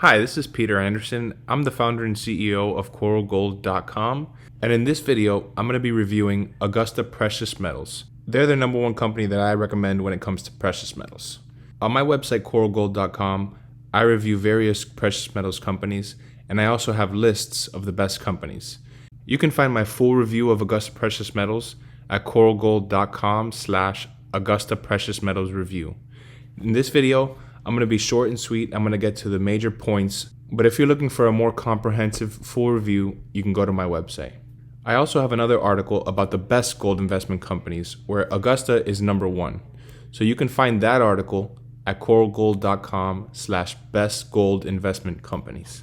Hi, this is Peter Anderson. I'm the founder and CEO of coralgold.com, and in this video, I'm going to be reviewing Augusta Precious Metals. They're the number one company that I recommend when it comes to precious metals. On my website, coralgold.com, I review various precious metals companies, and I also have lists of the best companies. You can find my full review of Augusta Precious Metals at coralgold.com/Augusta Precious Metals Review. In this video, I'm going to be short and sweet. I'm going to get to the major points, but if you're looking for a more comprehensive full review, you can go to my website. I also have another article about the best gold investment companies where Augusta is number one. So you can find that article at coralgold.com/best gold investment companies.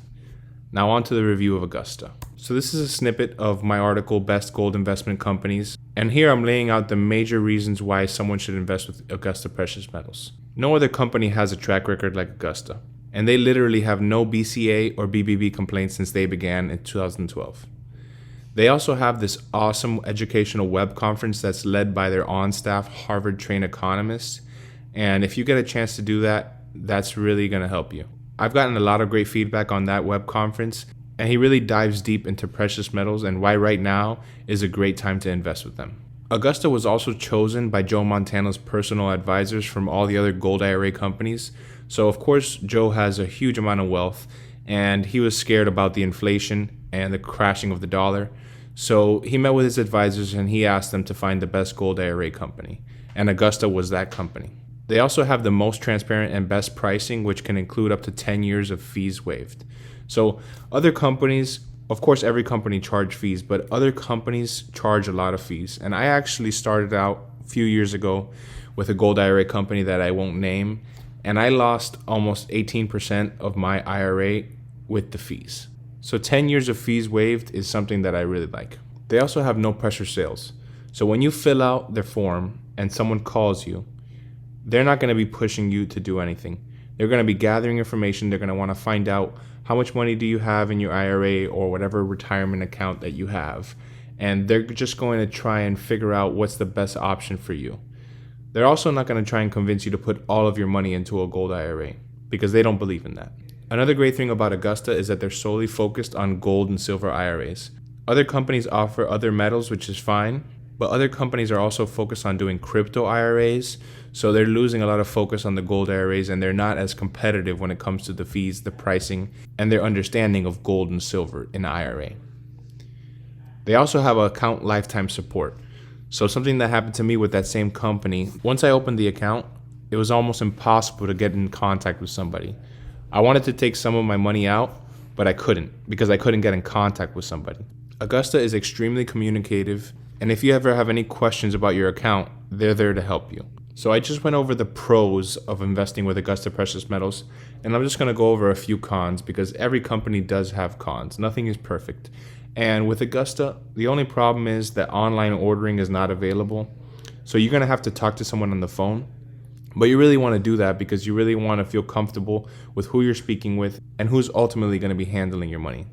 Now on to the review of Augusta. So this is a snippet of my article, Best Gold Investment Companies. And here I'm laying out the major reasons why someone should invest with Augusta Precious Metals. No other company has a track record like Augusta. And they literally have no BCA or BBB complaints since they began in 2012. They also have this awesome educational web conference that's led by their on-staff Harvard-trained economist. And if you get a chance to do that, that's really going to help you. I've gotten a lot of great feedback on that web conference, and he really dives deep into precious metals and why right now is a great time to invest with them. Augusta was also chosen by Joe Montana's personal advisors from all the other gold IRA companies. So of course, Joe has a huge amount of wealth, and he was scared about the inflation and the crashing of the dollar. So he met with his advisors and he asked them to find the best gold IRA company, and Augusta was that company. They also have the most transparent and best pricing, which can include up to 10 years of fees waived. So other companies, of course, every company charge fees, but other companies charge a lot of fees. And I actually started out a few years ago with a gold IRA company that I won't name, and I lost almost 18% of my IRA with the fees. So 10 years of fees waived is something that I really like. They also have no pressure sales. So when you fill out their form and someone calls you, they're not going to be pushing you to do anything. They're going to be gathering information. They're going to want to find out how much money do you have in your IRA or whatever retirement account that you have. And they're just going to try and figure out what's the best option for you. They're also not going to try and convince you to put all of your money into a gold IRA because they don't believe in that. Another great thing about Augusta is that they're solely focused on gold and silver IRAs. Other companies offer other metals, which is fine, but other companies are also focused on doing crypto IRAs, so they're losing a lot of focus on the gold IRAs, and they're not as competitive when it comes to the fees, the pricing, and their understanding of gold and silver in IRA. They also have account lifetime support. So something that happened to me with that same company, once I opened the account, it was almost impossible to get in contact with somebody. I wanted to take some of my money out, but I couldn't because I couldn't get in contact with somebody. Augusta is extremely communicative, and if you ever have any questions about your account, they're there to help you. So I just went over the pros of investing with Augusta Precious Metals, and I'm just going to go over a few cons because every company does have cons. Nothing is perfect. And with Augusta, the only problem is that online ordering is not available. So you're going to have to talk to someone on the phone. But you really want to do that because you really want to feel comfortable with who you're speaking with and who's ultimately going to be handling your money.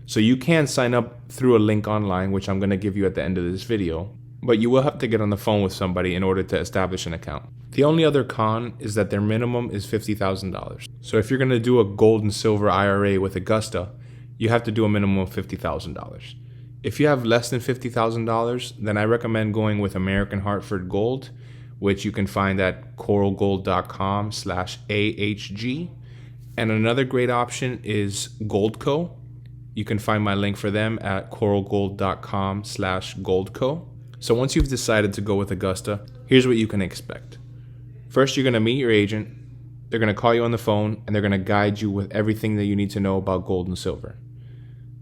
So you can sign up through a link online, which I'm going to give you at the end of this video, but you will have to get on the phone with somebody in order to establish an account. The only other con is that their minimum is $50,000. So if you're going to do a gold and silver IRA with Augusta, you have to do a minimum of $50,000. If you have less than $50,000, then I recommend going with American Hartford Gold, which you can find at coralgold.com/AHG. And another great option is Goldco. You can find my link for them at coralgold.com/Goldco. So once you've decided to go with Augusta, here's what you can expect. First, you're going to meet your agent. They're going to call you on the phone, and they're going to guide you with everything that you need to know about gold and silver.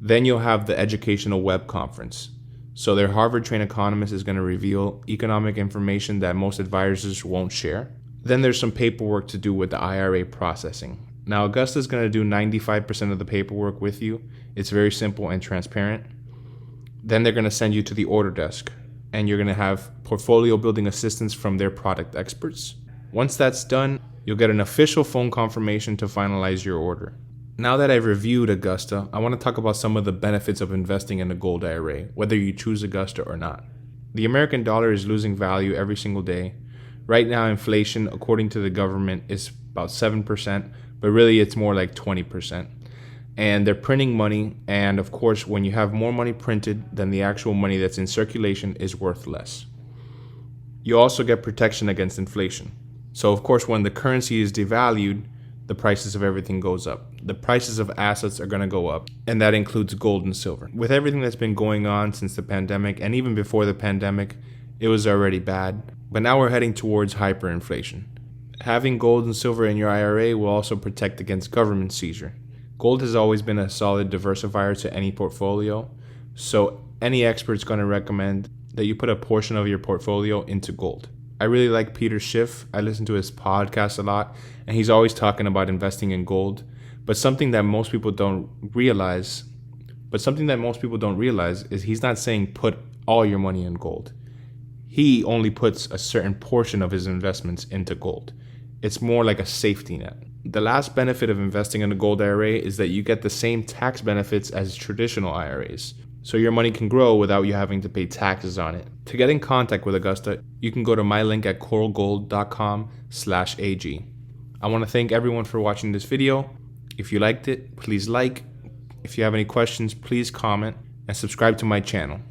Then you'll have the educational web conference. So their Harvard-trained economist is going to reveal economic information that most advisors won't share. Then there's some paperwork to do with the IRA processing. Now, Augusta is going to do 95% of the paperwork with you. It's very simple and transparent. Then they're going to send you to the order desk, and you're going to have portfolio building assistance from their product experts. Once that's done, you'll get an official phone confirmation to finalize your order. Now that I've reviewed Augusta, I want to talk about some of the benefits of investing in a gold IRA, whether you choose Augusta or not. The American dollar is losing value every single day. Right now, inflation, according to the government, is about 7%, but really it's more like 20%. And they're printing money, and of course, when you have more money printed, then the actual money that's in circulation is worth less. You also get protection against inflation. So of course, when the currency is devalued, the prices of everything goes up. The prices of assets are going to go up, and that includes gold and silver. With everything that's been going on since the pandemic, and even before the pandemic, it was already bad. But now we're heading towards hyperinflation. Having gold and silver in your IRA will also protect against government seizure. Gold has always been a solid diversifier to any portfolio, so any expert's going to recommend that you put a portion of your portfolio into gold. I really like Peter Schiff. I listen to his podcast a lot, and he's always talking about investing in gold. But something that most people don't realize is he's not saying put all your money in gold. He only puts a certain portion of his investments into gold. It's more like a safety net. The last benefit of investing in a gold IRA is that you get the same tax benefits as traditional IRAs. So your money can grow without you having to pay taxes on it. To get in contact with Augusta, you can go to my link at coralgold.com/AG. I want to thank everyone for watching this video. If you liked it, please like. If you have any questions, please comment and subscribe to my channel.